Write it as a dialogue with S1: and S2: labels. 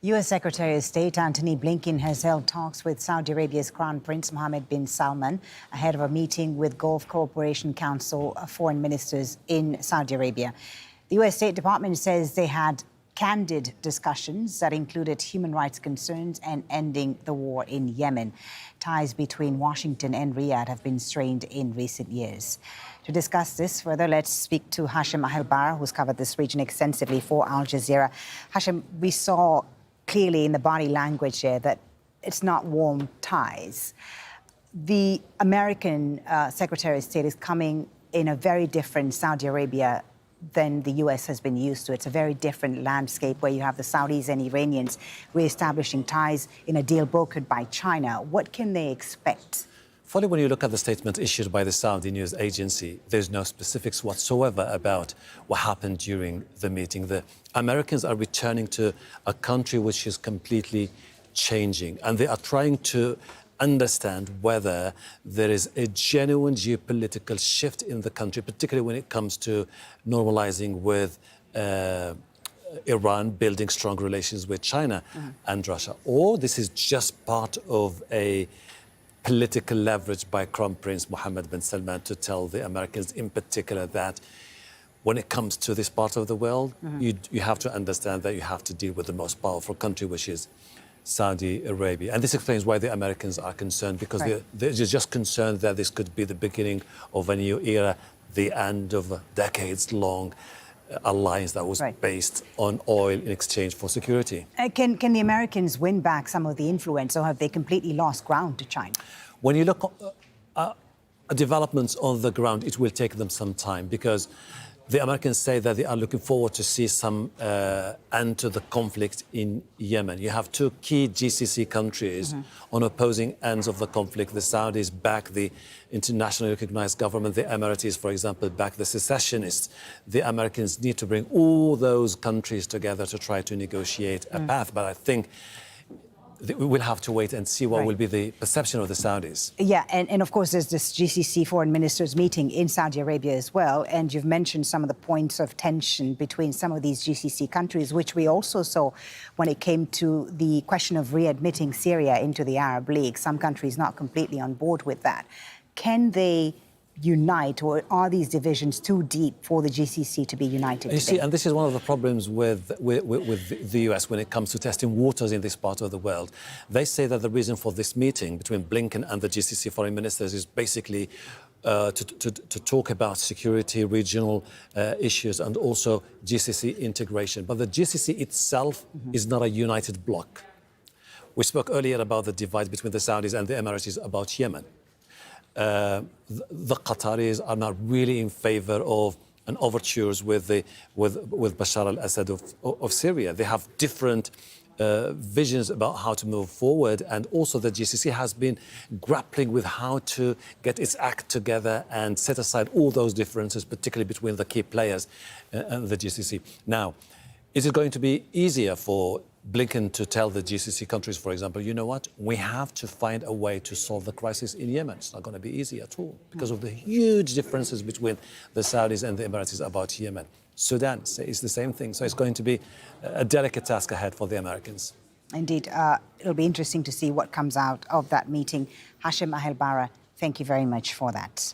S1: U.S. Secretary of State Antony Blinken has held talks with Saudi Arabia's Crown Prince Mohammed bin Salman ahead of a meeting with Gulf Cooperation Council foreign ministers in Saudi Arabia. The U.S. State Department says they had candid discussions that included human rights concerns and ending the war in Yemen. Ties between Washington and Riyadh have been strained in recent years. To discuss this further, let's speak to Hashem Ahelbarra, who's covered this region extensively for Al Jazeera. Hashem, we saw clearly in the body language here that it's not warm ties. The American Secretary of State is coming in a very different Saudi Arabia than the U.S. has been used to. It's a very different landscape where you have the Saudis and Iranians re-establishing ties in a deal brokered by China. What can they expect?
S2: Fully, when you look at the statement issued by the Saudi news agency, there's no specifics whatsoever about what happened during the meeting. The Americans are returning to a country which is completely changing, and they are trying to understand whether there is a genuine geopolitical shift in the country, particularly when it comes to normalizing with Iran, building strong relations with China and Russia. Or this is just part of a political leverage by Crown Prince Mohammed bin Salman to tell the Americans in particular that when it comes to this part of the world, you have to understand that you have to deal with the most powerful country, which is Saudi Arabia. And this explains why the Americans are concerned, because they're just concerned that this could be the beginning of a new era, the end of a decades-long alliance that was based on oil in exchange for security.
S1: Can the Americans win back some of the influence, or have they completely lost ground to China?
S2: When you look at developments on the ground, it will take them some time, because the Americans say that they are looking forward to see some end to the conflict in Yemen. You have two key GCC countries on opposing ends of the conflict. The Saudis back the internationally recognized government. The Emiratis, for example, back the secessionists. The Americans need to bring all those countries together to try to negotiate a path. But I think we will have to wait and see what will be the perception of the Saudis.
S1: Yeah, and of course, there's this GCC foreign ministers meeting in Saudi Arabia as well. And you've mentioned some of the points of tension between some of these GCC countries, which we also saw when it came to the question of readmitting Syria into the Arab League. Some countries not completely on board with that. Can they unite, or are these divisions too deep for the GCC to be united?
S2: You see, and this is one of the problems with the US when it comes to testing waters in this part of the world. They say that the reason for this meeting between Blinken and the GCC foreign ministers is basically to talk about security, regional issues, and also GCC integration. But the GCC itself is not a united bloc. We spoke earlier about the divide between the Saudis and the Emiratis about Yemen. The Qataris are not really in favor of an overtures with Bashar al-Assad of Syria. They have different visions about how to move forward, and also the GCC has been grappling with how to get its act together and set aside all those differences, particularly between the key players and the GCC. Now, is it going to be easier for Blinken to tell the GCC countries, for example, you know what, we have to find a way to solve the crisis in Yemen? It's not going to be easy at all because of the huge differences between the Saudis and the Emiratis about Yemen. Sudan is the same thing. So it's going to be a delicate task ahead for the Americans.
S1: Indeed. It'll be interesting to see what comes out of that meeting. Hashem Ahelbarra, thank you very much for that.